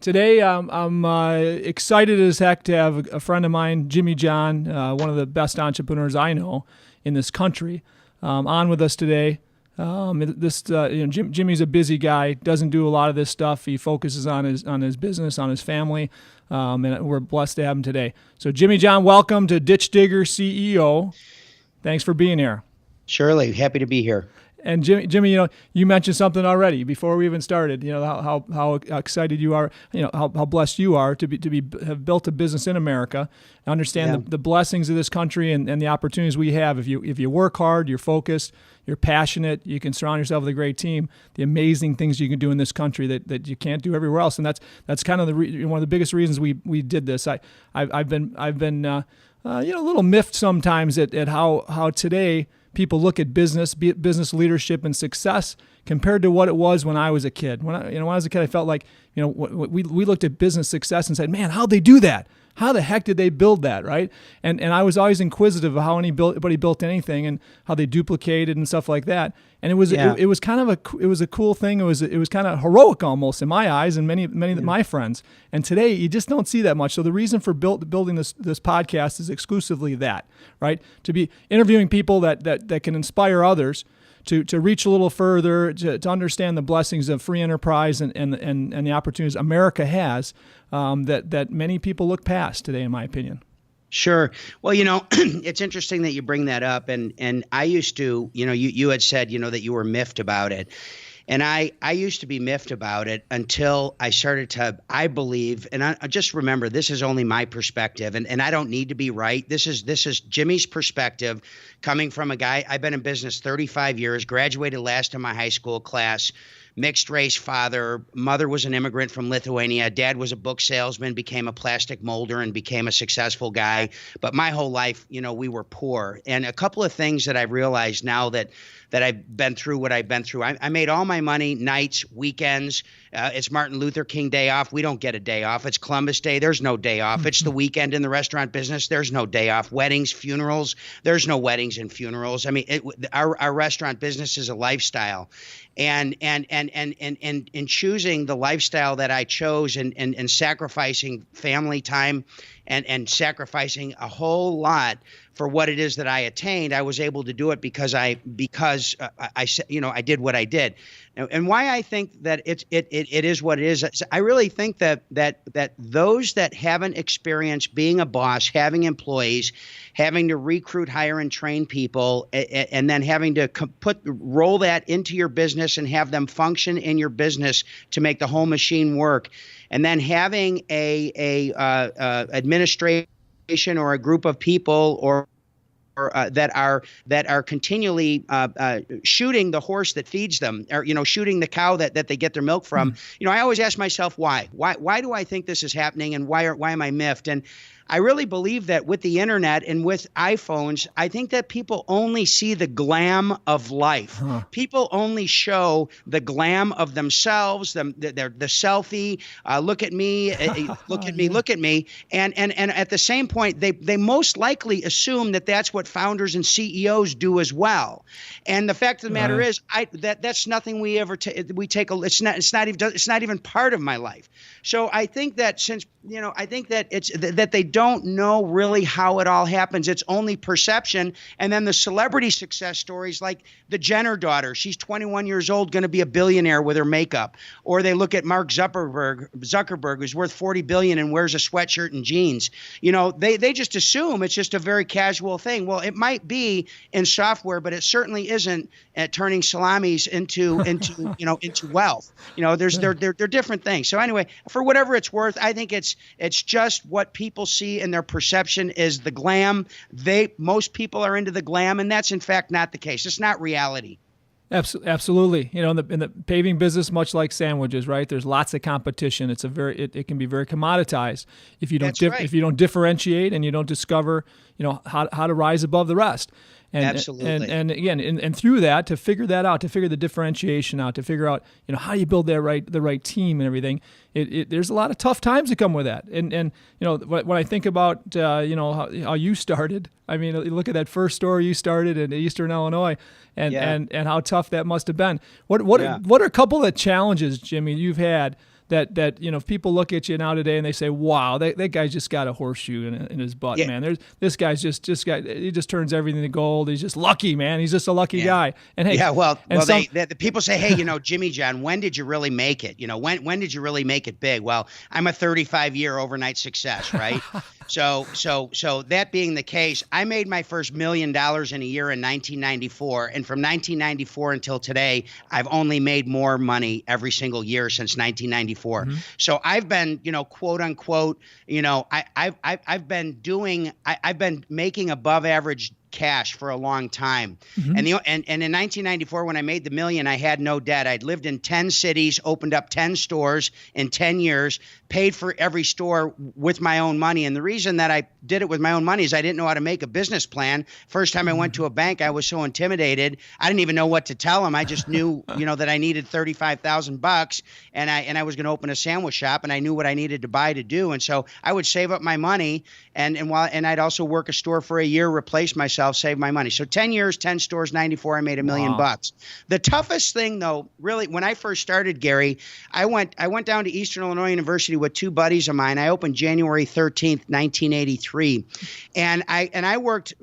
Today, I'm excited as heck to have a friend of mine, Jimmy John, one of the best entrepreneurs I know in this country, on with us today. Jimmy's a busy guy, doesn't do a lot of this stuff. He focuses on his business, on his family, and we're blessed to have him today. So, Jimmy John, welcome to Ditch Digger CEO. Thanks for being here. Surely, happy to be here. And Jimmy, you mentioned something already before we even started. How excited you are. How blessed you are to have built a business in America, understand the blessings of this country and the opportunities we have. If you work hard, you're focused, you're passionate, you can surround yourself with a great team. The amazing things you can do in this country that you can't do everywhere else. And that's kind of one of the biggest reasons we did this. I've been a little miffed sometimes at how today people look at business leadership and success compared to what it was when I was a kid. When I was a kid, I felt like, we looked at business success and said, man, how'd they do that? How the heck did they build that, right? And I was always inquisitive of how anybody built anything and how they duplicated and stuff like that. And it was kind of a cool thing. It was kind of heroic almost in my eyes and many of my friends. And today you just don't see that much. So the reason for building this podcast is exclusively that, right? To be interviewing people that can inspire others to reach a little further, to understand the blessings of free enterprise and the opportunities America has that many people look past today, in my opinion. Sure. Well, it's interesting that you bring that up. And I used to, you had said, that you were miffed about it. And I used to be miffed about it until I started to, I believe, and I just remember, this is only my perspective, and I don't need to be right. This is Jimmy's perspective coming from a guy. I've been in business 35 years, graduated last in my high school class, mixed race father. Mother was an immigrant from Lithuania. Dad was a book salesman, became a plastic molder, and became a successful guy. But my whole life, we were poor. And a couple of things that I've realized now that I've been through what I've been through. I made all my money nights, weekends. It's Martin Luther King Day off. We don't get a day off. It's Columbus Day. There's no day off. It's the weekend in the restaurant business. There's no day off. Weddings, funerals. There's no weddings and funerals. I mean, our restaurant business is a lifestyle. And in choosing the lifestyle that I chose and sacrificing family time and sacrificing a whole lot for what it is that I attained, I was able to do it because I did what I did. And why I think that it is what it is, I really think that those that haven't experienced being a boss, having employees, having to recruit, hire, and train people, and then having to roll that into your business and have them function in your business to make the whole machine work, and then having a administration or a group of people or that are continually shooting the horse that feeds them, or shooting the cow that they get their milk from. I always ask myself why do I think this is happening, and why am I miffed? And I really believe that with the internet and with iPhones, I think that people only see the glam of life. People only show the glam of themselves, the selfie, look at me, look at me, look at me. And at the same point, they most likely assume that that's what founders and CEOs do as well. And the fact of the matter is, that's nothing we ever we take. It's not even part of my life. So I think that I think that that they don't know really how it all happens. It's only perception. And then the celebrity success stories, like the Jenner daughter, she's 21 years old, going to be a billionaire with her makeup. Or they look at Mark Zuckerberg, who's worth $40 billion and wears a sweatshirt and jeans. They just assume it's just a very casual thing. Well, it might be in software, but it certainly isn't at turning salamis into wealth. They're different things. So anyway, for whatever it's worth, I think it's just what people see in their perception is the glam. Most people are into the glam, and that's in fact not the case. It's not reality. Absolutely. In the paving business, much like sandwiches, right? There's lots of competition. It can be very commoditized if you don't if you don't differentiate and you don't discover how to rise above the rest. Absolutely. And again, and through that, to figure that out, to figure the differentiation out, to figure out how you build the right team and everything. There's a lot of tough times that come with that. And when I think about how you started, I mean, look at that first store you started in Eastern Illinois, and how tough that must have been. What are a couple of challenges, Jimmy, you've had that if people look at you now today and they say, wow, that guy's just got a horseshoe in his butt, man. This guy's he just turns everything to gold. He's just lucky, man. He's just a lucky guy. And hey, the people say, hey, Jimmy John, when did you really make it? When did you really make it big? Well, I'm a 35-year overnight success, right? So that being the case, I made my first $1 million in a year in 1994. And from 1994 until today, I've only made more money every single year since 1994. Mm-hmm. So I've been, quote unquote, I've been making above average cash for a long time. Mm-hmm. And in 1994, when I made the $1 million, I had no debt. I'd lived in 10 cities, opened up 10 stores in 10 years, paid for every store with my own money. And the reason that I did it with my own money is I didn't know how to make a business plan. First time I went to a bank, I was so intimidated. I didn't even know what to tell them. I just knew, that I needed $35,000 and I was going to open a sandwich shop, and I knew what I needed to buy to do. And so I would save up my money and I'd also work a store for a year, replace myself, save my money. So 10 years, 10 stores, 94, I made $1 million. The toughest thing though, really, when I first started, Gary, I went down to Eastern Illinois University with two buddies of mine. I opened January 13th, 1983. And I worked,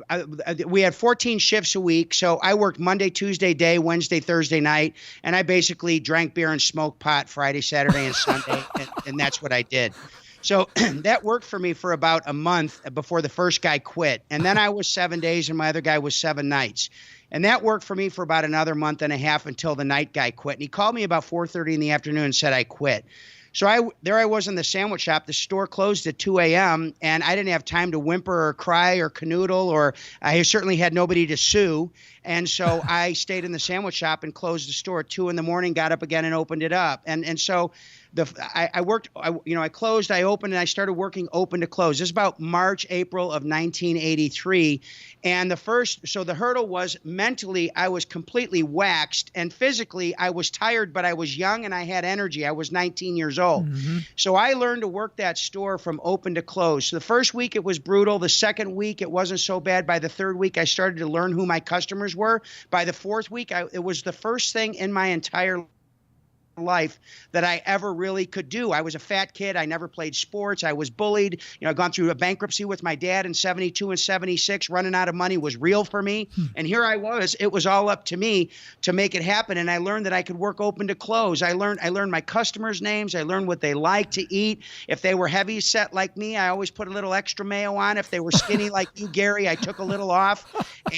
we had 14 shifts a week. So I worked Monday, Tuesday day, Wednesday, Thursday night. And I basically drank beer and smoked pot Friday, Saturday, and Sunday. and that's what I did. So that worked for me for about a month before the first guy quit. And then I was 7 days and my other guy was 7 nights. And that worked for me for about another month and a half until the night guy quit. And he called me about 4:30 in the afternoon and said I quit. So I was in the sandwich shop. The store closed at 2 a.m. and I didn't have time to whimper or cry or canoodle, or I certainly had nobody to sue. And so I stayed in the sandwich shop and closed the store at 2 a.m, got up again and opened it up. And so I closed, I opened, and I started working open to close. This is about March, April of 1983. And the hurdle was mentally, I was completely waxed, and physically I was tired, but I was young and I had energy. I was 19 years old. Mm-hmm. So I learned to work that store from open to close. So the first week it was brutal. The second week it wasn't so bad. By the third week, I started to learn who my customers were. By the fourth week, it was the first thing in my entire life that I ever really could do. I was a fat kid. I never played sports. I was bullied. I'd gone through a bankruptcy with my dad in 72 and 76. Running out of money was real for me. And here I was. It was all up to me to make it happen. And I learned that I could work open to close. I learned my customers' names. I learned what they like to eat. If they were heavy set like me, I always put a little extra mayo on. If they were skinny like you, Gary, I took a little off.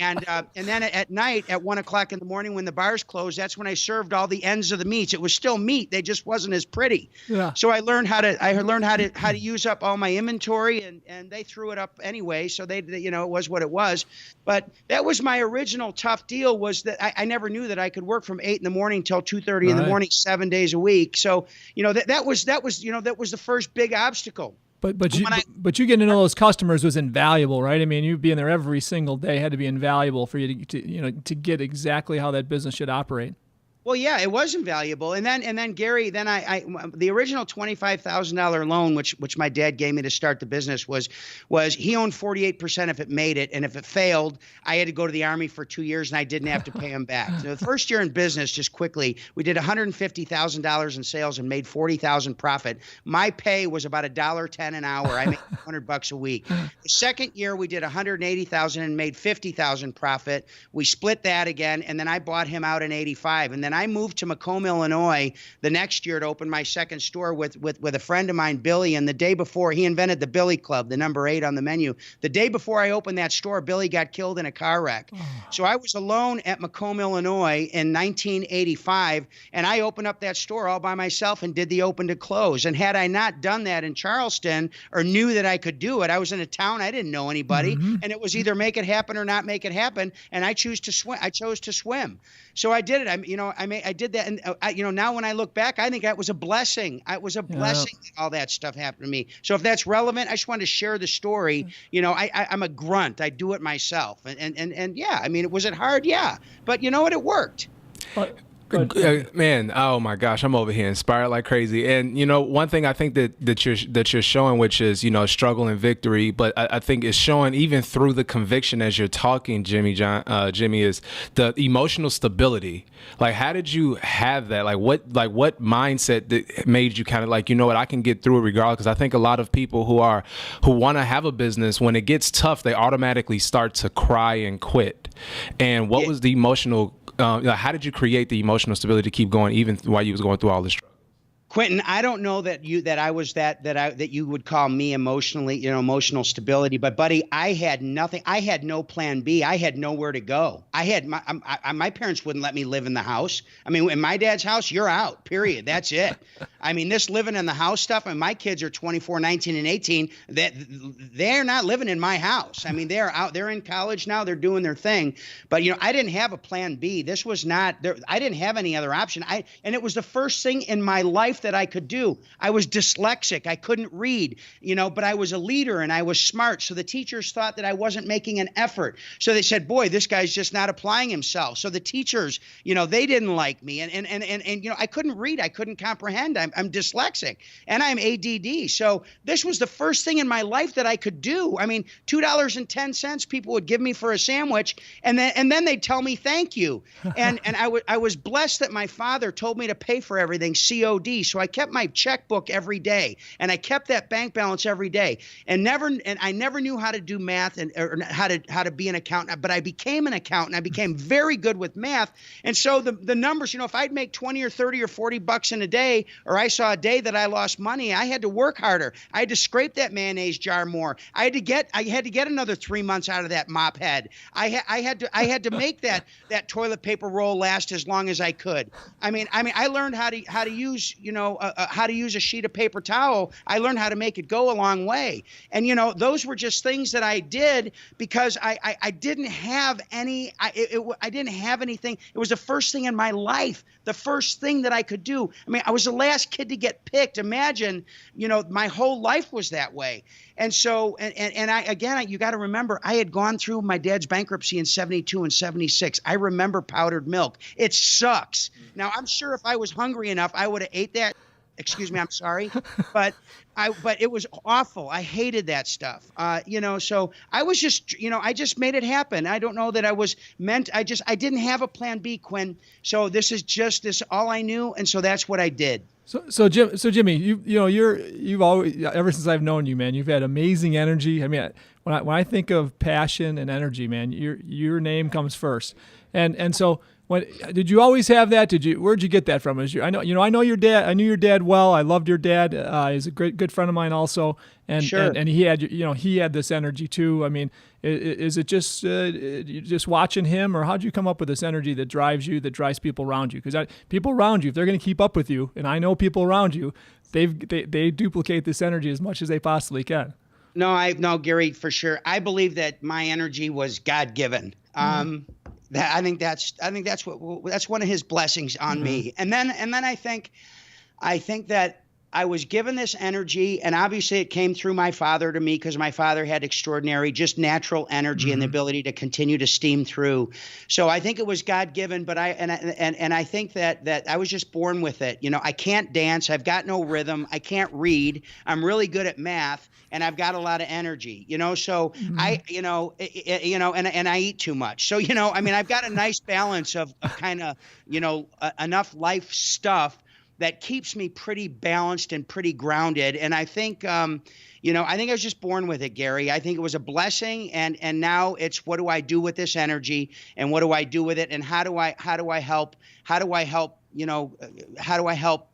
And then at night at 1 o'clock in the morning when the bars closed, that's when I served all the ends of the meats. It was still meat. They just wasn't as pretty. Yeah. So I learned how to use up all my inventory, and they threw it up anyway. So it was what it was. But that was my original tough deal, was that I never knew that I could work from 8 a.m. till 2:30 in the morning, 7 days a week. So, that was the first big obstacle. But you getting to know those customers was invaluable, right? I mean, you being there every single day had to be invaluable for you to get exactly how that business should operate. Well, yeah, it was invaluable. And then Gary, the original $25,000 loan, which my dad gave me to start the business was he owned 48% if it made it. And if it failed, I had to go to the Army for 2 years and I didn't have to pay him back. So the first year in business, just quickly, we did $150,000 in sales and made $40,000 profit. My pay was about $1.10 an hour. I made $100 a week. The second year, we did $180,000 and made $50,000 profit. We split that again, and then I bought him out in 85. And then I moved to Macomb, Illinois the next year to open my second store with a friend of mine, Billy. And the day before, he invented the Billy Club, the number 8 on the menu. The day before I opened that store, Billy got killed in a car wreck. So I was alone at Macomb, Illinois in 1985, and I opened up that store all by myself and did the open to close. And had I not done that in Charleston or knew that I could do it, I was in a town, I didn't know anybody, and it was either make it happen or not make it happen. And I chose to swim. So I did it. I did that, and now when I look back, I think that was a blessing. It was a blessing that all that stuff happened to me. So if that's relevant, I just wanted to share the story. I'm a grunt. I do it myself, and yeah. I mean, was it hard? Yeah, but you know what? It worked. Man, oh my gosh, I'm over here inspired like crazy. And one thing I think that you're showing, which is struggle and victory, but I think it's showing even through the conviction as you're talking, Jimmy, is the emotional stability. Like, how did you have that? Like, what mindset that made you kind of like, what, I can get through it regardless? Because I think a lot of people who want to have a business, when it gets tough, they automatically start to cry and quit. And what was the emotional? How did you create the emotional stability to keep going even while you was going through all this struggle? Quentin, I don't know that you would call me emotional stability, but buddy, I had nothing. I had no plan B. I had nowhere to go. I had my parents wouldn't let me live in the house. I mean, in my dad's house, you're out, period. That's it. I mean, this living in the house stuff, and my kids are 24, 19, and 18, that they're not living in my house. I mean, they're out, they're in college now, they're doing their thing. But, I didn't have a plan B. This was not there. I didn't have any other option. And it was the first thing in my life that I could do. I was dyslexic. I couldn't read, but I was a leader and I was smart. So the teachers thought that I wasn't making an effort. So they said, boy, this guy's just not applying himself. So the teachers, they didn't like me. And I couldn't read. I couldn't comprehend. I'm dyslexic and I'm ADD. So this was the first thing in my life that I could do. I mean, $2.10 people would give me for a sandwich, and then they'd tell me thank you. And I was blessed that my father told me to pay for everything COD. So I kept my checkbook every day, and I kept that bank balance every day, and I never knew how to do math or how to be an accountant, but I became an accountant. I became very good with math. And so the numbers, if I'd make 20 or 30 or 40 bucks in a day, or I saw a day that I lost money, I had to work harder. I had to scrape that mayonnaise jar more. I had to get another 3 months out of that mop head. I had to make that toilet paper roll last as long as I could. I mean, I learned how to use, how to use a sheet of paper towel. I learned how to make it go a long way. And, those were just things that I did because I didn't have any, I didn't have anything. It was the first thing in my life, the first thing that I could do. I mean, I was the last kid to get picked. Imagine, my whole life was that way. And so, you got to remember, I had gone through my dad's bankruptcy in 72 and 76. I remember powdered milk. It sucks. Now, I'm sure if I was hungry enough, I would have ate that. Excuse me, I'm sorry. But it was awful. I hated that stuff. So I was just, I just made it happen. I don't know that I was meant. I didn't have a plan B, Quinn. So this is all I knew. And so that's what I did. So Jimmy, you've always, ever since I've known you, man, you've had amazing energy. I mean, when I think of passion and energy, man, your name comes first. And so did you always have that? Where'd you get that from? I know your dad. I knew your dad well. I loved your dad. He's a good friend of mine also. And sure. and he had this energy too. I mean, is it just watching him, or how'd you come up with this energy that drives you, that drives people around you? Because people around you, if they're going to keep up with you, and I know people around you, they duplicate this energy as much as they possibly can. No, Gary, for sure. I believe that my energy was God-given. I think that's one of his blessings on me. And then I think that I was given this energy, and obviously it came through my father to me, because my father had extraordinary, just natural energy and the ability to continue to steam through. So I think it was God-given, but I think that I was just born with it. I can't dance. I've got no rhythm. I can't read. I'm really good at math, and I've got a lot of energy, so and I eat too much. So, I've got a nice balance of kind of, enough life stuff that keeps me pretty balanced and pretty grounded. And I think, I was just born with it, Gary. I think it was a blessing. And now it's, what do I do with this energy, and what do I do with it? And how do I help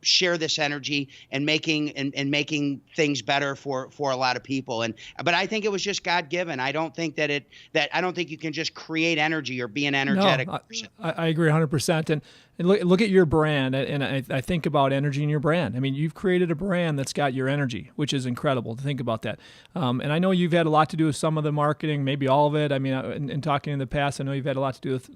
share this energy and making things better for a lot of people. But I think it was just God-given. I don't think I don't think you can just create energy or be an energetic person. I agree 100%. And look at your brand, and I think about energy in your brand. I mean, you've created a brand that's got your energy, which is incredible to think about that. And I know you've had a lot to do with some of the marketing, maybe all of it. I mean, in talking in the past, I know you've had a lot to do with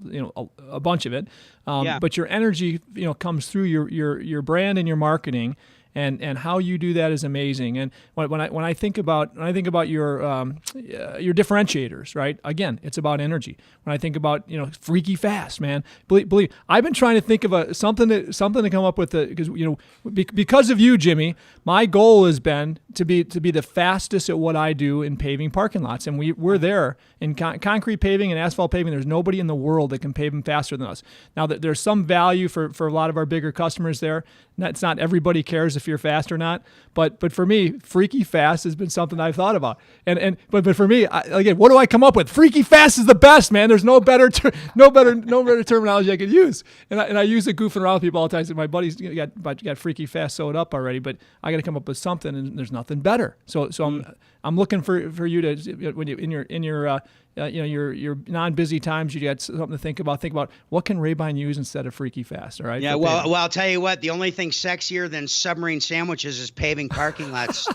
a bunch of it. But your energy, comes through your brand and your marketing. and how you do that is amazing. And when I think about your differentiators, right? Again, it's about energy. When I think about freaky fast, man, believe I've been trying to think of something to come up with because of you, Jimmy. My goal has been to be the fastest at what I do in paving parking lots, and we're there in concrete paving and asphalt paving. There's nobody in the world that can pave them faster than us. Now, there's some value for a lot of our bigger customers there. It's not everybody cares if you're fast or not, but for me, freaky fast has been something I've thought about. But for me, again, what do I come up with? Freaky fast is the best, man. There's no better terminology I could use, and I use it goofing around with people all the time. So my buddies got freaky fast sewed up already, but I got to come up with something, and there's nothing better. So I'm looking for you to, when you in your non-busy times, you got something to think about. Think about what can Rabine use instead of freaky fast. All right. Yeah. Well, I'll tell you what. The only thing sexier than submarine sandwiches is paving parking lots.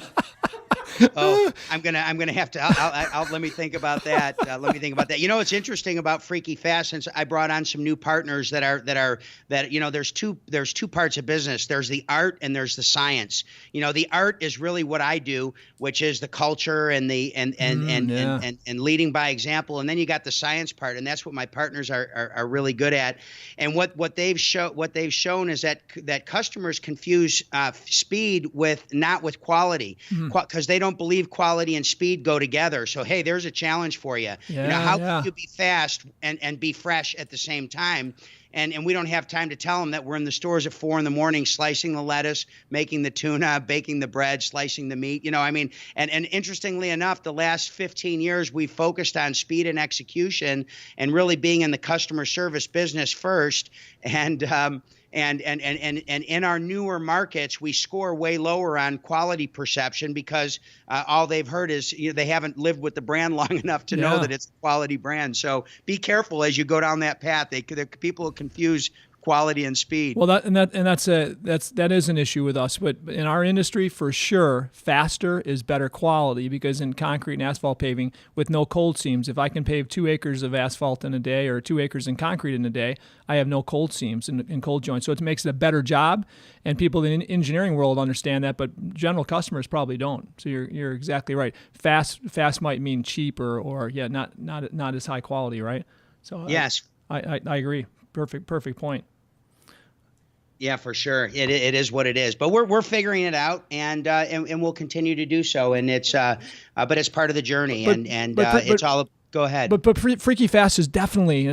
Oh, I'm gonna have to. I'll let me think about that. What's interesting about Freaky Fast, since I brought on some new partners there's two parts of business. There's the art and there's the science. The art is really what I do, which is the culture and leading by example. And then you got the science part, and that's what my partners are really good at. And what they've shown is that customers confuse speed with quality, because they don't believe quality and speed go together. So, hey, there's a challenge for you. How can you be fast and be fresh at the same time? And we don't have time to tell them that we're in the stores at 4 a.m, slicing the lettuce, making the tuna, baking the bread, slicing the meat. And interestingly enough, the last 15 years, we've focused on speed and execution and really being in the customer service business first. And in our newer markets, we score way lower on quality perception because all they've heard is they haven't lived with the brand long enough to know that it's a quality brand. So be careful as you go down that path. People will confuse quality and speed. Well, that is an issue with us, but in our industry, for sure, faster is better quality, because in concrete and asphalt paving with no cold seams, if I can pave 2 acres of asphalt in a day or 2 acres in concrete in a day, I have no cold seams and cold joints. So it makes it a better job, and people in the engineering world understand that, but general customers probably don't. So you're exactly right. Fast might mean cheap or not as high quality, right? So yes, I agree. Perfect point. Yeah, for sure. It is what it is, but we're figuring it out, and we'll continue to do so. And it's but it's part of the journey, it's all. Go ahead. But Freaky Fast is definitely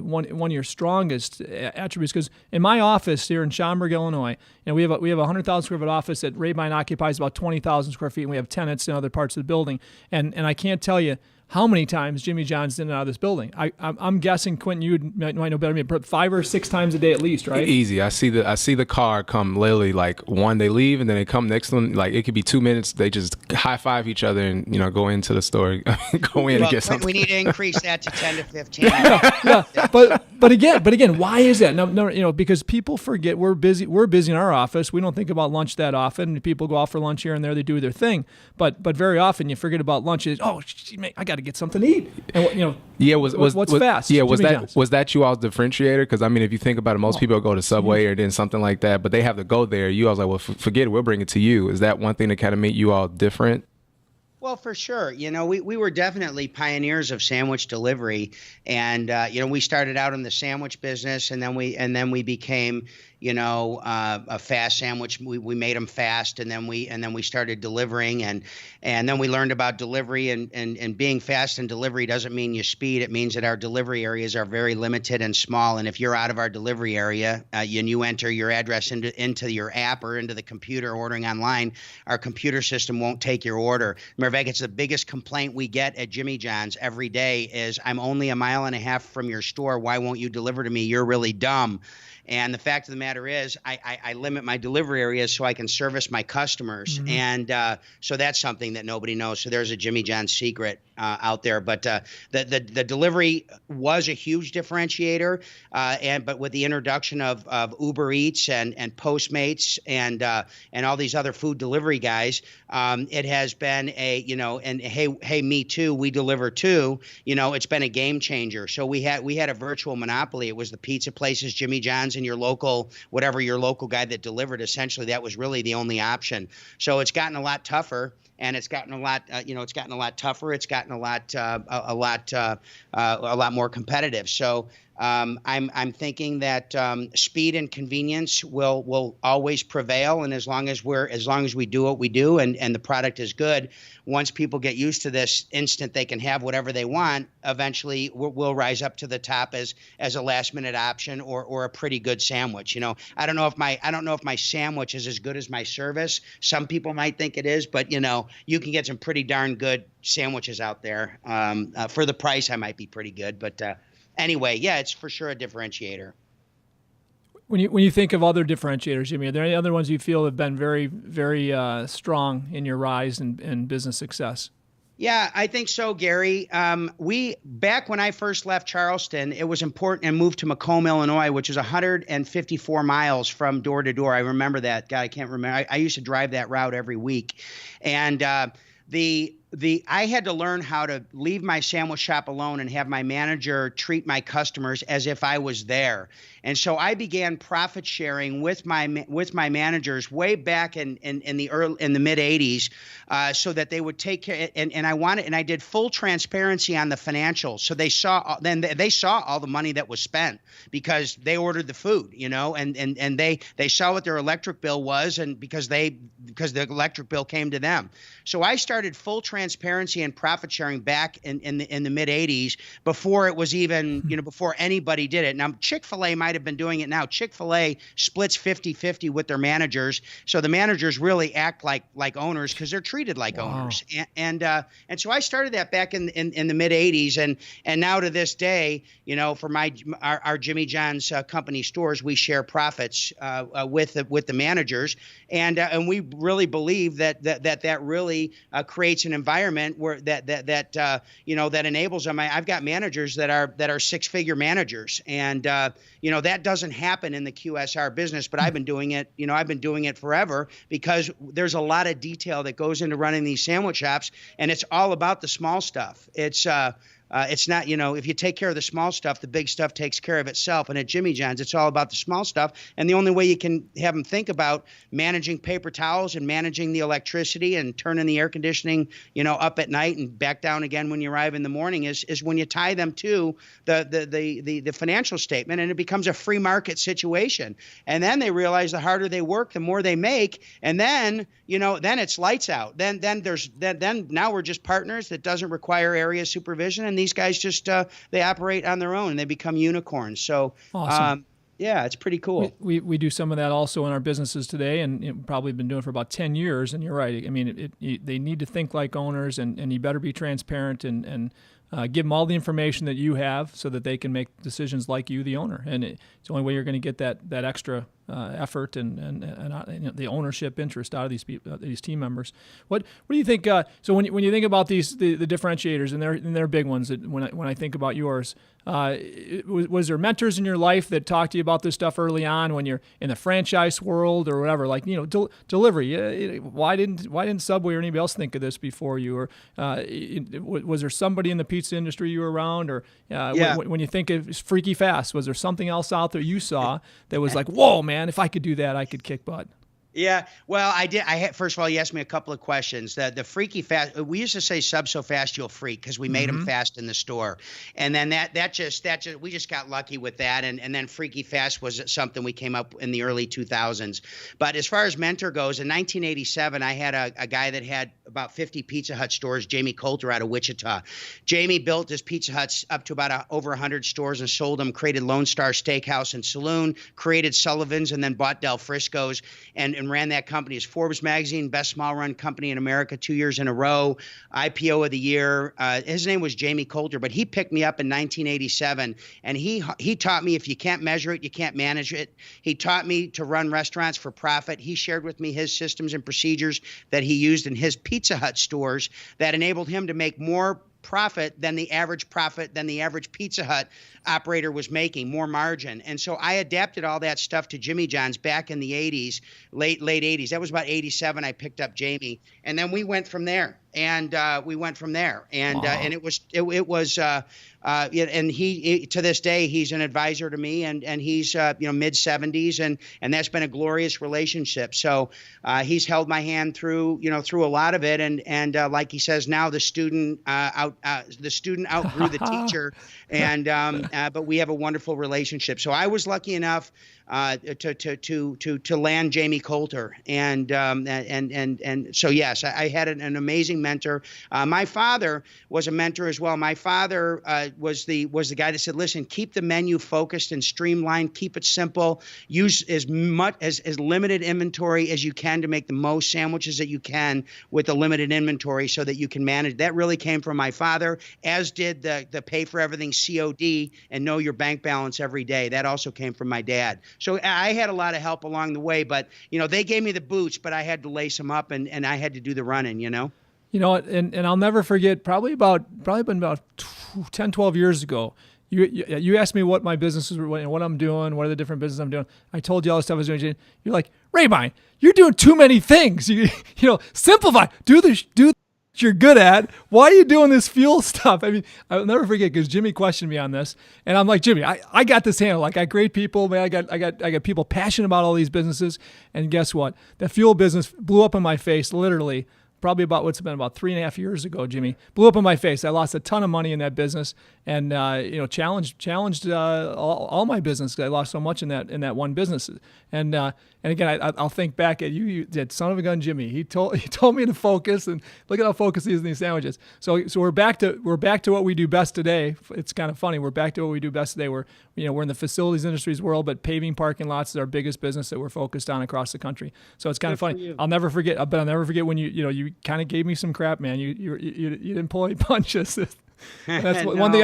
one of your strongest attributes, because in my office here in Schaumburg, Illinois, we have a 100,000 square foot office that Rabine occupies about 20,000 square feet, and we have tenants in other parts of the building, and I can't tell you how many times Jimmy John's in and out of this building. I'm guessing, Quentin, you might know better than me, 5 or 6 times a day at least, right? Easy. I see the car come literally, like, one, they leave, and then they come next to them. Like, it could be 2 minutes. They just high five each other and go into the store, go in and get something. We need to increase that to 10 to 15. But again, why is that? No, because people forget we're busy. We're busy in our office. We don't think about lunch that often. People go out for lunch here and there. They do their thing, but very often you forget about lunch. I got to get something to eat. And what's fast? Yeah, was that you all's differentiator? Because if you think about it, most people go to Subway or then something like that, but they have to go there. You all was like, well, forget it. We'll bring it to you. Is that one thing that kind of made you all different? Well, for sure. We were definitely pioneers of sandwich delivery, and we started out in the sandwich business, and then we became a fast sandwich. We made them fast, and then we started delivering, and then we learned about delivery, and being fast and delivery doesn't mean you speed. It means that our delivery areas are very limited and small, and if you're out of our delivery area and you enter your address into your app or into the computer ordering online, our computer system won't take your order. Remember, it's the biggest complaint we get at Jimmy John's every day is, I'm only a mile and a half from your store. Why won't you deliver to me? You're really dumb. And the fact of the matter is, I limit my delivery areas so I can service my customers. Mm-hmm. And so that's something that nobody knows. So there's a Jimmy John's secret out there. But the delivery was a huge differentiator. But with the introduction of Uber Eats and Postmates and all these other food delivery guys, it has been and hey, me too, we deliver too. It's been a game changer. So we had a virtual monopoly. It was the pizza places, Jimmy John's John's and your local, whatever your local guy that delivered, essentially that was really the only option. So it's gotten a lot tougher. And it's gotten a lot, it's gotten a lot tougher. It's gotten a lot more competitive. So I'm thinking that speed and convenience will always prevail. And as long as we do what we do, and the product is good, once people get used to this instant, they can have whatever they want. Eventually, we'll rise up to the top as a last minute option or a pretty good sandwich. I don't know if my sandwich is as good as my service. Some people might think it is, but you can get some pretty darn good sandwiches out there. For the price, I might be pretty good, but anyway, yeah, it's for sure a differentiator. When you think of other differentiators, Jimmy, are there any other ones you feel have been very, very strong in your rise and business success? Yeah, I think so, Gary. Back when I first left Charleston, it was important and moved to Macomb, Illinois, which is 154 miles from door to door. I remember that. God, I can't remember. I used to drive that route every week. And I had to learn how to leave my sandwich shop alone and have my manager treat my customers as if I was there. And so I began profit sharing with my managers way back in the mid 80s, so that they would take care. And I did full transparency on the financials, so they saw all the money that was spent because they ordered the food, and they saw what their electric bill was, and because the electric bill came to them. So I started full transparency and profit sharing back in the mid 80s before it was even before anybody did it. Now Chick-fil-A might have been doing it now. Chick-fil-A splits 50-50 with their managers, so the managers really act like owners because they're treated like owners. And so I started that back in the mid 80s, and now to this day, for our Jimmy John's company stores, we share profits with the managers, and we really believe that really creates an environment where that enables them. I've got managers that are six-figure managers, and that doesn't happen in the QSR business, but I've been doing it forever because there's a lot of detail that goes into running these sandwich shops, and it's all about the small stuff. It's not, if you take care of the small stuff, the big stuff takes care of itself. And at Jimmy John's, it's all about the small stuff. And the only way you can have them think about managing paper towels and managing the electricity and turning the air conditioning, up at night and back down again when you arrive in the morning is when you tie them to the financial statement, and it becomes a free market situation. And then they realize the harder they work, the more they make. And then, then it's lights out. Then now we're just partners that doesn't require area supervision. And these guys just they operate on their own and they become unicorns. So awesome. Yeah, it's pretty cool. We do some of that also in our businesses today, and probably been doing it for about 10 years. And you're right. I mean, they need to think like owners, and you better be transparent and give them all the information that you have so that they can make decisions like you, the owner. And it's the only way you're going to get that extra effort and the ownership interest out of these team members. What do you think? So when you think about the differentiators, and they're big ones. When I think about yours, was there mentors in your life that talked to you about this stuff early on when you're in the franchise world or whatever? Like delivery. Why didn't Subway or anybody else think of this before you? Or was there somebody in the pizza industry you were around? Or when you think of Freaky Fast, was there something else out there you saw that was like, whoa, man, if I could do that, I could kick butt? Yeah, well, I did. First of all, you asked me a couple of questions. The Freaky Fast, we used to say sub so fast you'll freak because we made them fast in the store, and then we just got lucky with that, and then Freaky Fast was something we came up in the early 2000s. But as far as mentor goes, in 1987, I had a guy that had about 50 Pizza Hut stores, Jamie Coulter out of Wichita. Jamie built his Pizza Huts up to about over 100 stores and sold them. Created Lone Star Steakhouse and Saloon, created Sullivan's, and then bought Del Frisco's, and ran that company as Forbes magazine best small run company in America 2 years in a row, IPO of the year. His name was Jamie Coulter, but he picked me up in 1987, and he taught me if you can't measure it, you can't manage it. He taught me to run restaurants for profit. He shared with me his systems and procedures that he used in his Pizza Hut stores that enabled him to make more profit than the average Pizza Hut operator was making, more margin. And so I adapted all that stuff to Jimmy John's back in the 80s, late 80s. That was about 87. I picked up Jamie, and then we went from there. and we went from there. And Wow. and it was. And he to this day he's an advisor to me, and he's mid 70s, and that's been a glorious relationship. So he's held my hand through a lot of it, and like he says now, the student outgrew the teacher, and but we have a wonderful relationship. So I was lucky enough to land Jamie Coulter, and so yes, I had an amazing mentor. My father was a mentor as well. My father was the guy that said, listen, keep the menu focused and streamlined, keep it simple, use as much as limited inventory as you can to make the most sandwiches that you can with the limited inventory so that you can manage. That really came from my father, as did the pay for everything COD and know your bank balance every day. That also came from my dad. So I had a lot of help along the way, but they gave me the boots, but I had to lace them up, and I had to do the running, You know, and I'll never forget, probably been about 10, 12 years ago, you asked me what my businesses were, what I'm doing, what are the different businesses I'm doing. I told you all the stuff I was doing. You're like, Rabine, you're doing too many things. Simplify. Do what you're good at. Why are you doing this fuel stuff? I mean, I'll never forget, because Jimmy questioned me on this, and I'm like, Jimmy, I got this handled. Like, I got great people, man. I got people passionate about all these businesses, and guess what? The fuel business blew up in my face, literally. Probably about 3.5 years ago, Jimmy, blew up in my face. I lost a ton of money in that business, and challenged all my business. I lost so much in that one business, and again, I'll think back at you that son of a gun, Jimmy. He told me to focus, and look at how focused he is in these sandwiches. So we're back to what we do best today. It's kind of funny. We're back to what we do best today. We're in the facilities industries world, but paving parking lots is our biggest business that we're focused on across the country. So it's kind of funny. I'll never forget when you kind of gave me some crap, man. You didn't pull any punches. That's one thing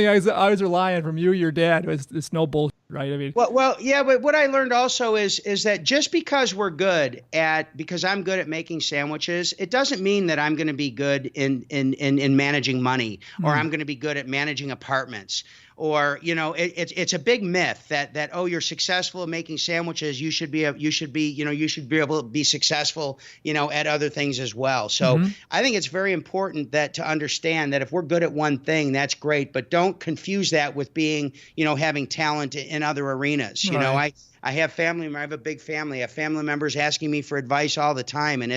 I was relying from you, your dad. It's no bullshit, right? I mean, well, yeah. But what I learned also is that just because because I'm good at making sandwiches, it doesn't mean that I'm going to be good in managing money, or I'm going to be good at managing apartments. Or it's a big myth that you're successful at making sandwiches, you should be able to be successful at other things as well. So I think it's very important to understand that if we're good at one thing, that's great, but don't confuse that with being having talent in other arenas. Right. I have I have a big family. I have family members asking me for advice all the time, and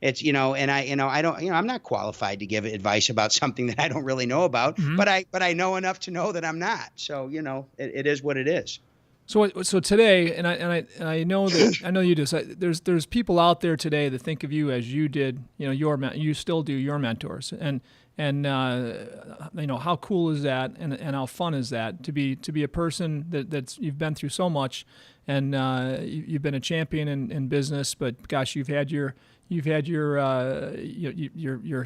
I'm not qualified to give advice about something that I don't really know about, but I know enough to know that I'm not. So it is what it is. So today, and I know that I know you do. So there's people out there today that think of you as you did. You still do your mentors, and how cool is that, and how fun is that to be a person that's you've been through so much, and you've been a champion in business, but gosh, you've had your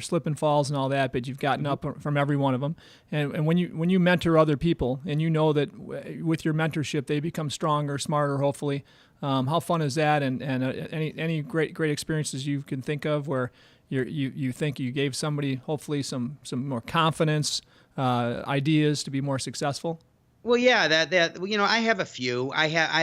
slip and falls and all that, but you've gotten up from every one of them. And when you mentor other people, and you know that with your mentorship they become stronger, smarter, hopefully. How fun is that? And any great experiences you can think of where you think you gave somebody hopefully some more confidence, ideas to be more successful? Well, yeah, I have a few.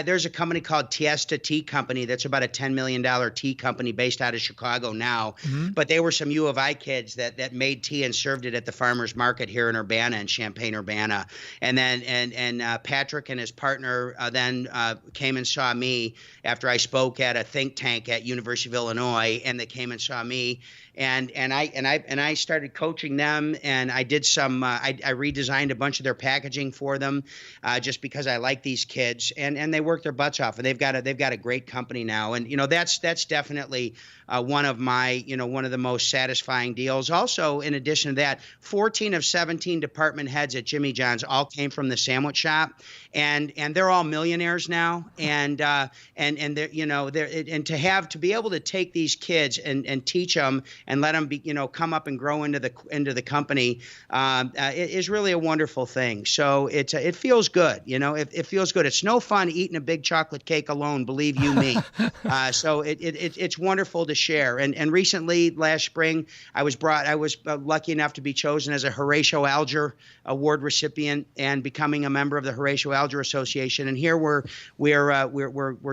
There's a company called Tiesta Tea Company that's about a $10 million tea company based out of Chicago now. But they were some U of I kids that made tea and served it at the farmers market here in Urbana, in Champaign-Urbana. And then Patrick and his partner then came and saw me after I spoke at a think tank at University of Illinois, and they came and saw me. And I started coaching them, and I did some I redesigned a bunch of their packaging for them, just because I like these kids, and they work their butts off, and they've got a great company now, and that's definitely one of the most satisfying deals. Also, in addition to that, 14 of 17 department heads at Jimmy John's all came from the sandwich shop, and they're all millionaires now, and they're to be able to take these kids and teach them and let them come up and grow into the company is really a wonderful thing. So it feels good. It feels good. It's no fun eating a big chocolate cake alone, believe you me. So it's wonderful to share. And recently, last spring, I was lucky enough to be chosen as a Horatio Alger Award recipient and becoming a member of the Horatio Alger Association. And here we're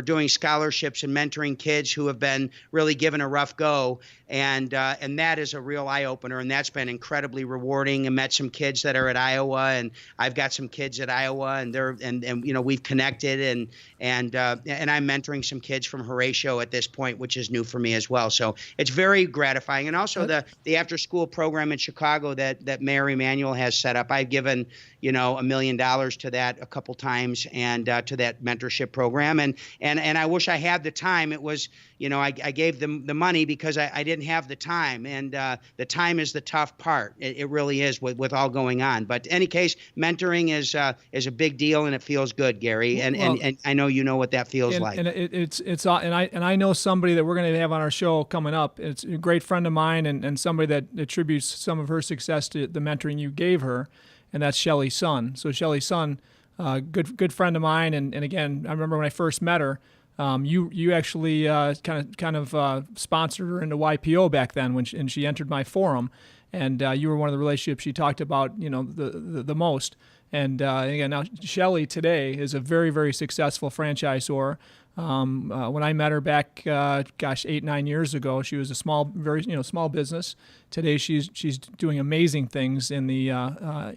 doing scholarships and mentoring kids who have been really given a rough go. And that is a real eye opener, and that's been incredibly rewarding. I met some kids that are at Iowa, and I've got some kids at Iowa, and we've connected, and I'm mentoring some kids from Horatio at this point, which is new for me as well. So it's very gratifying. And also the after school program in Chicago that Mayor Emanuel has set up. I've given $1 million to that a couple times, and to that mentorship program, and I wish I had the time. It was I gave them the money because I didn't have the time, and the time is the tough part. It really is with all going on. But in any case, mentoring is a big deal, and it feels good, Gary. And I know you know what that feels like. And I know somebody that we're going to have on our show coming up. It's a great friend of mine, and somebody that attributes some of her success to the mentoring you gave her, and that's Shelley Son. So Shelley Son, good friend of mine, and again, I remember when I first met her. You actually kind of sponsored her into YPO back then and she entered my forum, and you were one of the relationships she talked about the most. And again, now Shelley today is a very, very successful franchisor. When I met her back, 8-9 years ago, she was a very small business. Today she's doing amazing things in the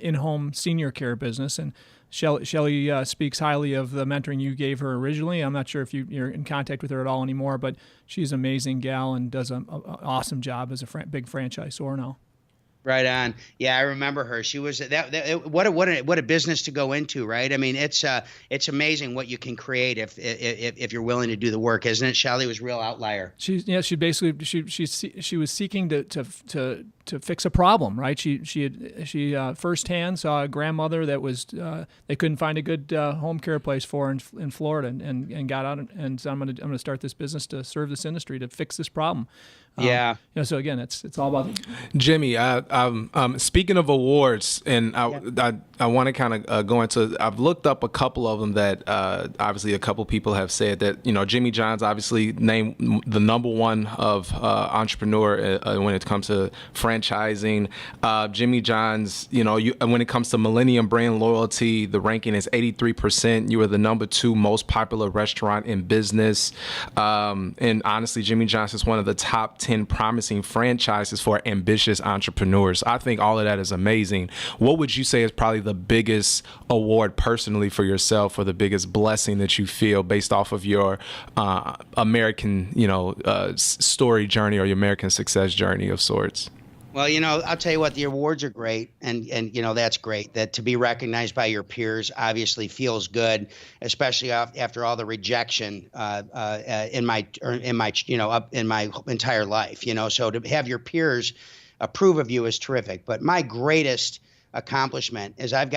in-home senior care business, and Shelley speaks highly of the mentoring you gave her originally. I'm not sure if you're in contact with her at all anymore, but she's an amazing gal and does an awesome job as a big franchisor now. Right on. Yeah, I remember her. She was what a business to go into, right? I mean, it's amazing what you can create if you're willing to do the work, isn't it? Shelley was a real outlier. She was seeking to fix a problem, right? She firsthand saw a grandmother that was they couldn't find a good home care place for in Florida, and got out and said, I'm going to start this business to serve this industry to fix this problem. Yeah. So again, it's all about Jimmy. Speaking of awards, and I want to kind of go into. I've looked up a couple of them that obviously a couple people have said that Jimmy John's obviously named the number one of entrepreneur when it comes to franchising. Jimmy John's, when it comes to Millennium brand loyalty, the ranking is 83%. You are the number 2 most popular restaurant in business, and honestly, Jimmy John's is one of the top 10 promising franchises for ambitious entrepreneurs. I think all of that is amazing. What would you say is probably the biggest award personally for yourself, or the biggest blessing that you feel based off of your American, story journey, or your American success journey of sorts? Well, I'll tell you what, the awards are great, and that's great. That to be recognized by your peers obviously feels good, especially after all the rejection in my entire life. So to have your peers approve of you is terrific. But my greatest accomplishment is I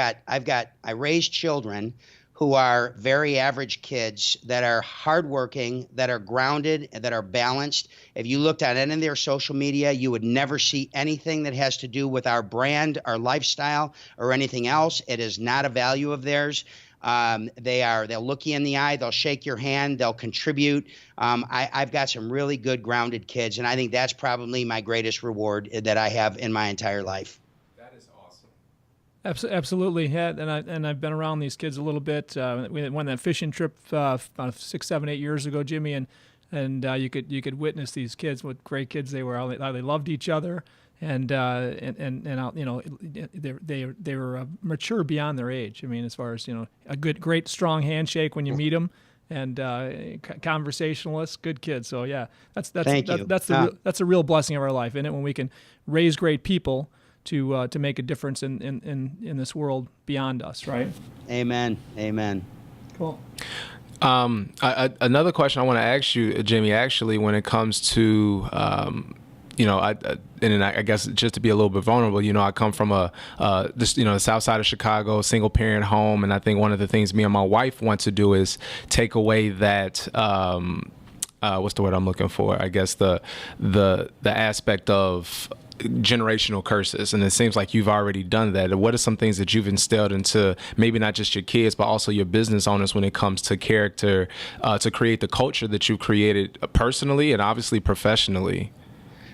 raised children who are very average kids that are hardworking, that are grounded, that are balanced. If you looked at any of their social media, you would never see anything that has to do with our brand, our lifestyle, or anything else. It is not a value of theirs. They'll look you in the eye, they'll shake your hand, they'll contribute. I've got some really good grounded kids, and I think that's probably my greatest reward that I have in my entire life. Absolutely, and I've been around these kids a little bit. We went on that fishing trip about 6, 7, 8 years ago, Jimmy, and you could witness these kids, what great kids they were. How they loved each other, and they were mature beyond their age. I mean, as far as a great strong handshake when you meet them, and conversationalists, good kids. So yeah, that's a real blessing of our life, isn't it? When we can raise great people to make a difference in this world beyond us, right? Amen. Cool. Another question I want to ask you, Jimmy, actually, when it comes to I guess just to be a little bit vulnerable, I come from the south side of Chicago, single parent home, and I think one of the things me and my wife want to do is take away that what's the word I'm looking for? I guess the aspect of generational curses, and it seems like you've already done that. What are some things that you've instilled into maybe not just your kids, but also your business owners when it comes to character, to create the culture that you've created personally and obviously professionally?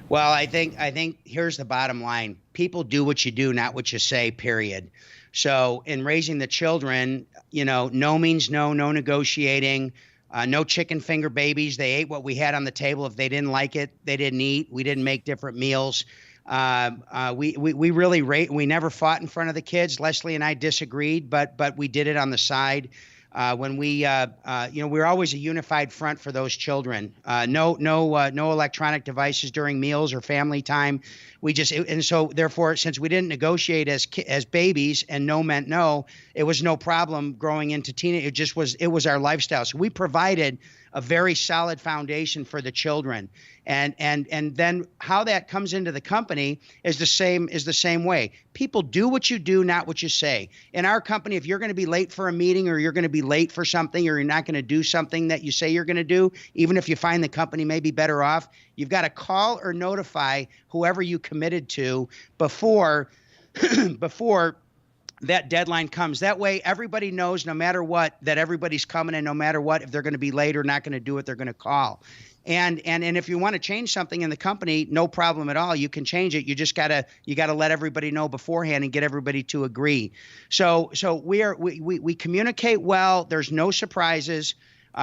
Well, I think here's the bottom line. People do what you do, not what you say, period. So in raising the children, no means no, no negotiating, no chicken finger babies. They ate what we had on the table. If they didn't like it, they didn't eat. We didn't make different meals. We really we never fought in front of the kids. Leslie and I disagreed, but we did it on the side. When we we're always a unified front for those children. No electronic devices during meals or family time. And so therefore, since we didn't negotiate as babies, and no meant no, it was no problem growing into teenage. It was our lifestyle. So we provided a very solid foundation for the children. And then how that comes into the company is the same way. People do what you do, not what you say. In our company, if you're going to be late for a meeting, or you're going to be late for something, or you're not going to do something that you say you're going to do, even if you find the company may be better off, you've got to call or notify whoever you committed to before that deadline comes. That way everybody knows, no matter what, that everybody's coming, and no matter what, if they're going to be late or not going to do it, they're going to call. And if you want to change something in the company, no problem at all. You can change it. You just gotta let everybody know beforehand and get everybody to agree. So we communicate well. There's no surprises.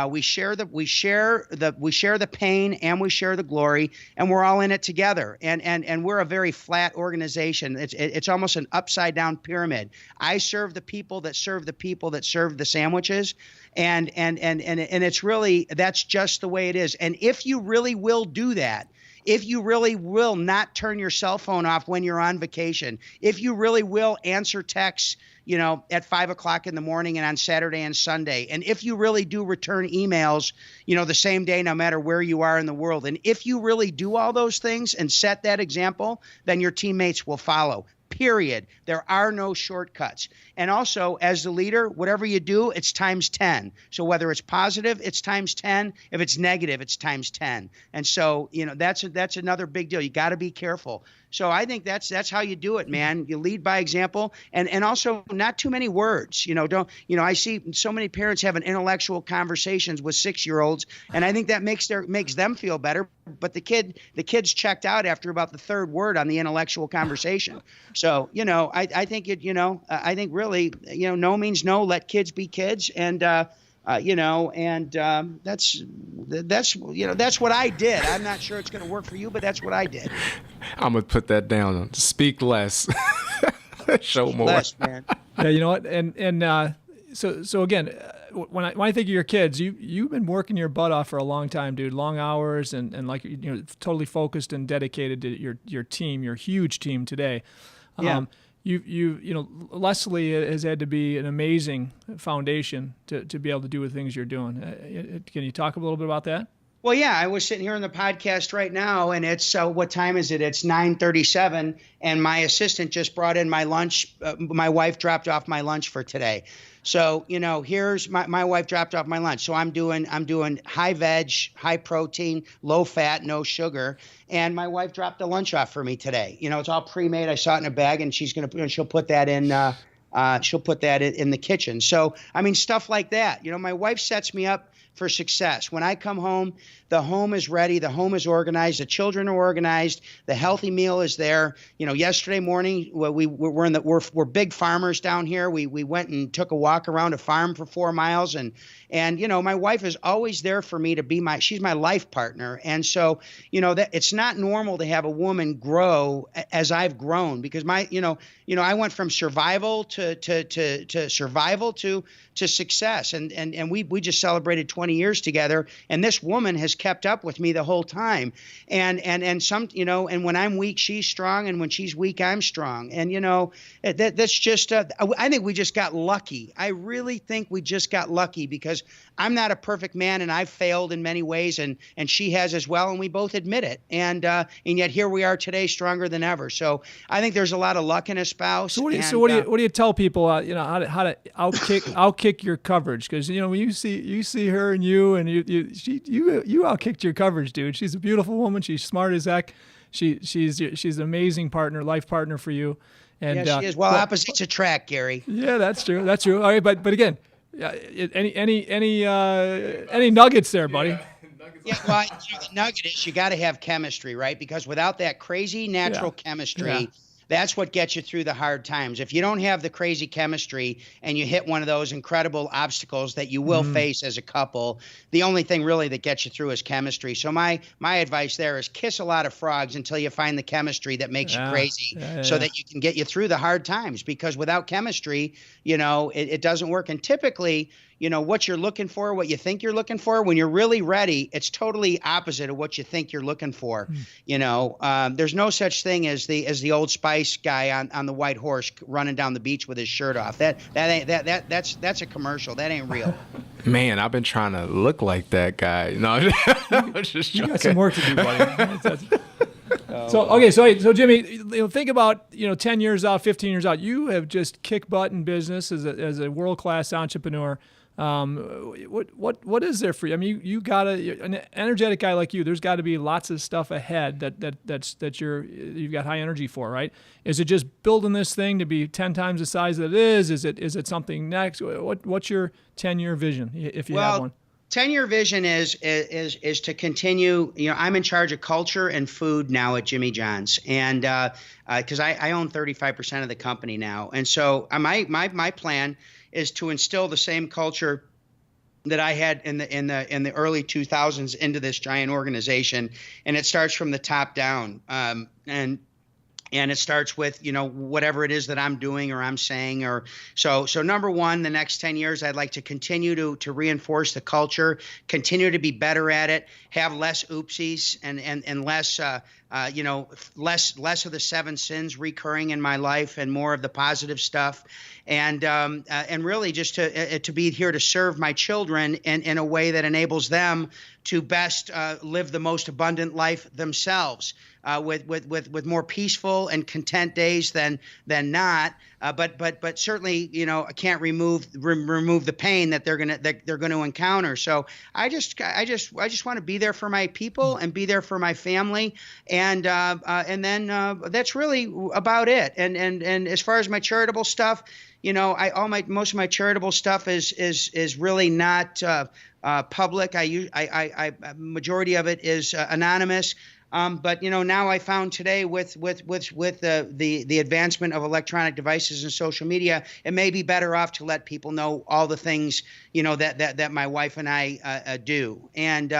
We share the pain, and we share the glory, and we're all in it together. And we're a very flat organization. It's almost an upside down pyramid. I serve the people that serve the people that serve the sandwiches, and it's really, that's just the way it is. And if you really will do that, if you really will not turn your cell phone off when you're on vacation, if you really will answer texts, at 5 o'clock in the morning and on Saturday and Sunday, and if you really do return emails, the same day, no matter where you are in the world, and if you really do all those things and set that example, then your teammates will follow. Period. There are no shortcuts. And also, as the leader, whatever you do, it's times 10. So whether it's positive, it's times 10. If it's negative, it's times 10. And so, that's another big deal. You got to be careful. So I think that's how you do it, man. You lead by example, and also not too many words. I see so many parents having intellectual conversations with 6-year-olds, and I think that makes them feel better. But the kid's checked out after about the third word on the intellectual conversation. So I think I think really no means no. Let kids be kids, and that's what I did. I'm not sure it's going to work for you, but that's what I did. I'm gonna put that down. Speak less, show more. Less, man. Yeah, you know what? And so again, when I think of your kids, you've been working your butt off for a long time, dude. Long hours, and like totally focused and dedicated to your team, your huge team today. Yeah. Leslie has had to be an amazing foundation to be able to do the things you're doing. Can you talk a little bit about that? Well, yeah, I was sitting here on the podcast right now, and it's what time is it? It's 9:37, and my assistant just brought in my lunch. My wife dropped off my lunch for today. So, here's my wife dropped off my lunch. So I'm doing high veg, high protein, low fat, no sugar. And my wife dropped the lunch off for me today. It's all pre-made. I saw it in a bag, and she'll put that in. She'll put that in the kitchen. So, stuff like that. My wife sets me up for success. When I come home, the home is ready, the home is organized, the children are organized, the healthy meal is there. Yesterday morning, we're big farmers down here. We went and took a walk around a farm for 4 miles, and my wife is always there for me to be she's my life partner. And so, that it's not normal to have a woman grow as I've grown, because I went from survival to survival to success. And we just celebrated 20 years together, and this woman has kept up with me the whole time. And when I'm weak, she's strong, and when she's weak, I'm strong. And that's just I think we just got lucky. I really think we just got lucky, because I'm not a perfect man, and I've failed in many ways, and she has as well, and we both admit it. And yet here we are today, stronger than ever. So I think there's a lot of luck in a spouse. So what do you tell people how to outkick your coverage? Because when you see her and you outkicked your coverage, dude. She's a beautiful woman. She's smart as heck. she's an amazing partner, life partner for you. And yeah, she is. Well, opposites attract, Gary. Yeah, that's true. That's true. All right, but again, any nuggets there, buddy? Yeah, well, the nugget is you got to have chemistry, right? Because without that crazy natural chemistry, that's what gets you through the hard times. If you don't have the crazy chemistry and you hit one of those incredible obstacles that you will face as a couple, the only thing really that gets you through is chemistry. So my advice there is kiss a lot of frogs until you find the chemistry that makes you crazy so that you can get you through the hard times. Because without chemistry, it doesn't work. And typically, what you're looking for, what you think you're looking for, when you're really ready, it's totally opposite of what you think you're looking for. There's no such thing as the Old Spice guy on the white horse running down the beach with his shirt off. That's a commercial. That ain't real. Man, I've been trying to look like that guy. No, I was just joking. You got some work to do, buddy. So Jimmy, think about 10 years out, 15 years out. You have just kicked butt in business as a world-class entrepreneur. What is there for you? I mean, you gotta, an energetic guy like you, there's got to be lots of stuff ahead that you've got high energy for, right? Is it just building this thing to be 10 times the size that it is? Is it something next? What's your 10-year vision, if you have one? 10-year vision is to continue. I'm in charge of culture and food now at Jimmy John's, and because I own 35% of the company now, and so my plan is to instill the same culture that I had in the early 2000s into this giant organization, and it starts from the top down, and it starts with, whatever it is that I'm doing or I'm saying, or so number one, the next 10 years, I'd like to continue to reinforce the culture, continue to be better at it, have less oopsies and less, less of the 7 sins recurring in my life and more of the positive stuff. And really just to be here to serve my children in a way that enables them to best live the most abundant life themselves, with more peaceful and content days than not. But certainly, I can't remove the pain that they're gonna encounter. So I just want to be there for my people and be there for my family, and then that's really about it. And as far as my charitable stuff, most of my charitable stuff is really not public. Majority of it is anonymous. But now I found today with the advancement of electronic devices and social media, it may be better off to let people know all the things that my wife and I do, and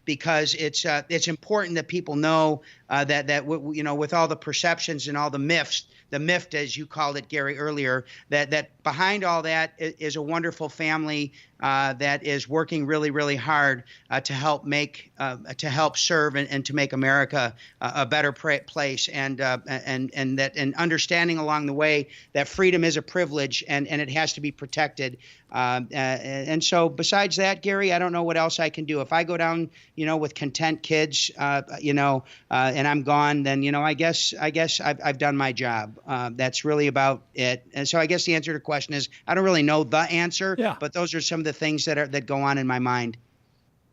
because it's important that people know that with all the perceptions and all the myths. The myth, as you called it, Gary, earlier, that behind all that is a wonderful family that is working really, really hard to help serve and to make America a better place, and understanding along the way that freedom is a privilege and it has to be protected. And so besides that, Gary, I don't know what else I can do. If I go down, with content kids, and I'm gone, then, I guess I've done my job. That's really about it. And so I guess the answer to the question is, I don't really know the answer, but those are some of the things that go on in my mind.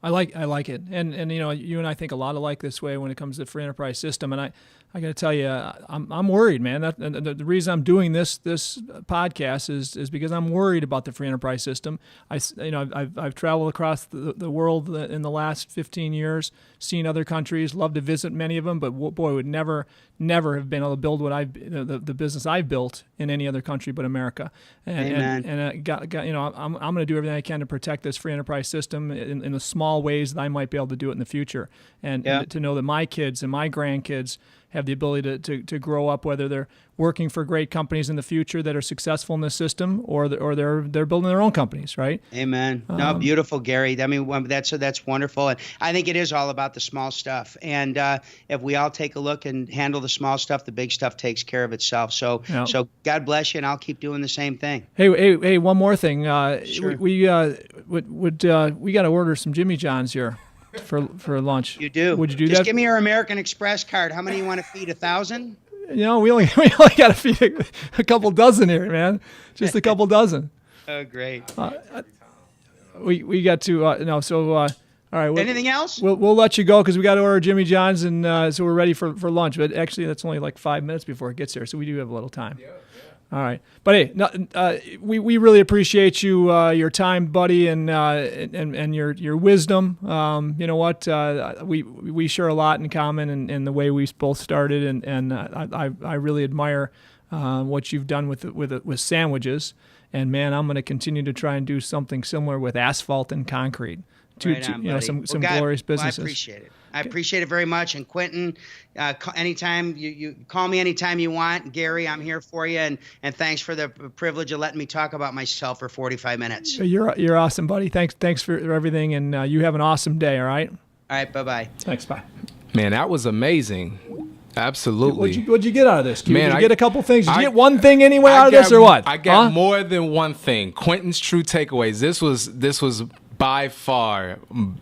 I like it, and you and I think a lot alike this way when it comes to the free enterprise system. And I got to tell you, I'm worried, man. The reason I'm doing this podcast is because I'm worried about the free enterprise system. I've traveled across the world in the last 15 years, seen other countries, loved to visit many of them, but boy, would never have been able to build what the business I've built in any other country but America. Amen. And I'm going to do everything I can to protect this free enterprise system in the small ways that I might be able to do it in the future, and to know that my kids and my grandkids have the ability to grow up, whether they're working for great companies in the future that are successful in this system, or they're building their own companies, right? Amen. No, beautiful, Gary. I mean, that's wonderful, and I think it is all about the small stuff. And if we all take a look and handle the small stuff, the big stuff takes care of itself. So God bless you, and I'll keep doing the same thing. Hey, one more thing. Sure. We got to order some Jimmy John's here for lunch. You do? Would you do that? Just give me your American Express card. How many you want to feed? 1,000? We only got to feed a couple dozen here, man. Just a couple dozen. Oh, great. We got to All right. Anything else? We'll let you go because we got to order Jimmy John's, and so we're ready for lunch. But actually, that's only like 5 minutes before it gets there, so we do have a little time. Yeah. All right. But hey, we really appreciate your time, buddy, and your wisdom. You know what? We share a lot in common in the way we both started, and I really admire what you've done with sandwiches. And man, I'm going to continue to try and do something similar with asphalt and concrete. Some glorious businesses. Well, I appreciate it. I appreciate it very much. And Quentin, anytime you call me anytime you want. Gary, I'm here for you. And thanks for the privilege of letting me talk about myself for 45 minutes. You're awesome, buddy. Thanks for everything. And you have an awesome day. All right. All right. Bye-bye. Thanks. Bye. Man, that was amazing. Absolutely. What'd you get out of this? Did you get a couple things? Did you get one thing anyway out of this, or what? I got more than one thing. Quentin's true takeaways. This was by far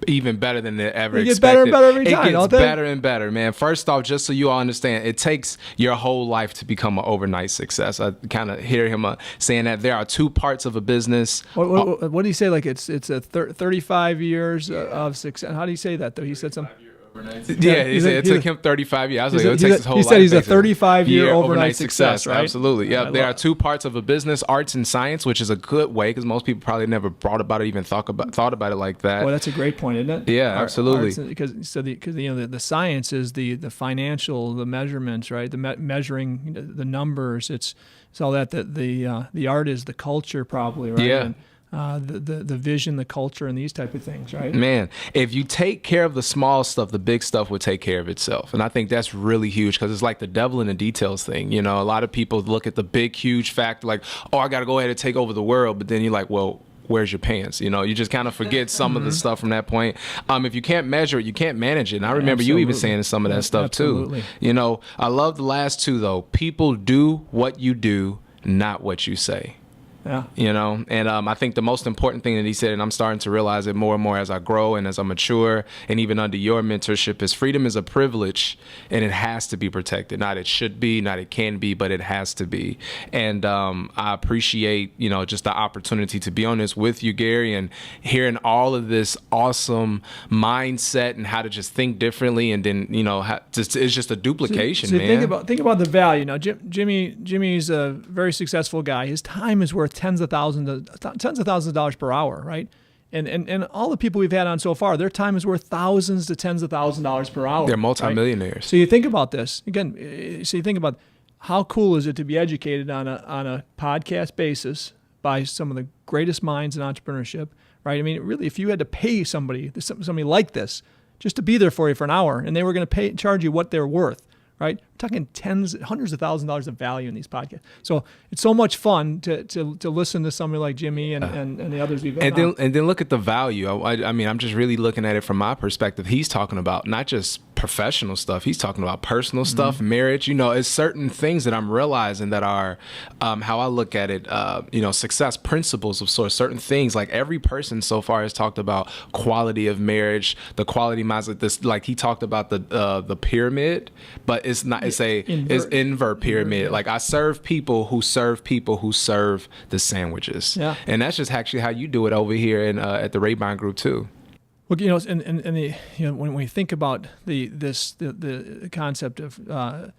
even better than they ever expected. It gets better and better every time. It gets better and better, man. First off, just so you all understand, it takes your whole life to become an overnight success. I kind of hear him saying that there are two parts of a business. What do you say? Like it's a 35 years of success. How do you say that though? He said something. Yeah, he said it took him 35 years. I was like, it takes his whole life. He said he's a 35-year overnight success, right? Absolutely. Yeah, there are two parts of a business: arts and science, which is a good way because most people probably never thought about it, even thought about it like that. Well, that's a great point, isn't it? Yeah, absolutely. Because the science is the financial, the measurements, right? The measuring the numbers. It's all that. The art is the culture, probably, right? Yeah. The vision, the culture, and these type of things, right? Man, if you take care of the small stuff, the big stuff will take care of itself. And I think that's really huge because it's like the devil in the details thing. You know, a lot of people look at the big, huge factor like, oh, I got to go ahead and take over the world. But then you're like, well, where's your pants? You know, you just kind of forget some of the stuff from that point. If you can't measure it, you can't manage it. And I remember you even saying some of that stuff too. You know, I love the last two though. People do what you do, not what you say. Yeah. You know, and I think the most important thing that he said, and I'm starting to realize it more and more as I grow and as I mature, and even under your mentorship, is freedom is a privilege and it has to be protected. Not it should be, not it can be, but it has to be. And I appreciate, you know, just the opportunity to be on this with you, Gary, and hearing all of this awesome mindset and how to just think differently. And then, you know, it's just a duplication, man. Think about the value. Now, Jimmy's a very successful guy. His time is worth tens of thousands of dollars per hour, right? And all the people we've had on so far, their time is worth thousands to tens of thousands of dollars per hour. They're multimillionaires. Right? So you think about this again. So you think about how cool is it to be educated on a podcast basis by some of the greatest minds in entrepreneurship, right? I mean, really, if you had to pay somebody like this just to be there for you for an hour, and they were going to charge you what they're worth. Right, we're talking hundreds of thousands of dollars of value in these podcasts. So it's so much fun to listen to somebody like Jimmy and the others we've had. And then look at the value. I mean, I'm just really looking at it from my perspective. He's talking about not just professional stuff. He's talking about personal stuff, marriage. You know, it's certain things that I'm realizing that are how I look at it. You know, success principles of sorts. Certain things like every person so far has talked about quality of marriage, the quality mindset. This like he talked about the pyramid, but it's not. It's invert pyramid. Like I serve people who serve the sandwiches. Yeah. And that's just actually how you do it over here in at the Rabine Group too. Well, you know, and when we think about the concept of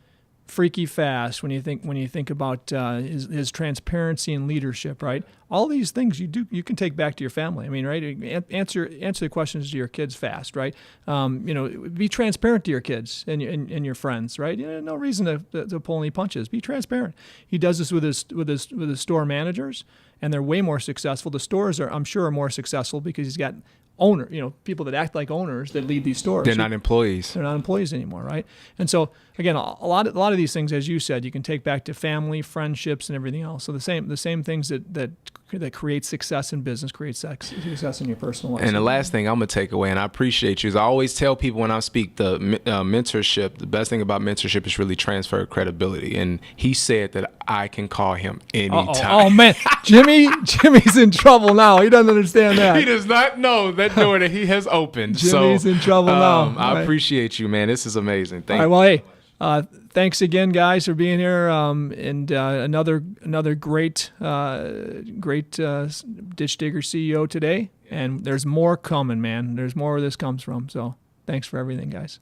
freaky fast, when you think about his transparency and leadership, right? All these things you can take back to your family. I mean, right? Answer the questions to your kids fast, right? You know, be transparent to your kids and your friends, right? You know, no reason to pull any punches. Be transparent. He does this with his store managers, and they're way more successful. The stores I'm sure are more successful because he's got people that act like owners that lead these stores. They're not employees. They're not employees anymore, right? And so again, a lot of these things, as you said, you can take back to family, friendships, and everything else. So the same things that create success in business create success in your personal life. And the last thing I'm gonna take away, and I appreciate you, is I always tell people when I speak the mentorship. The best thing about mentorship is really transfer credibility. And he said that I can call him anytime. Oh man, Jimmy's in trouble now. He doesn't understand that. He does not know that door that he has opened. Jimmy's in trouble now. I appreciate you, man. This is amazing. Thank you. All right, well, hey, thanks again, guys, for being here. And another great Ditch Digger CEO today. And there's more coming, man. There's more where this comes from. So thanks for everything, guys.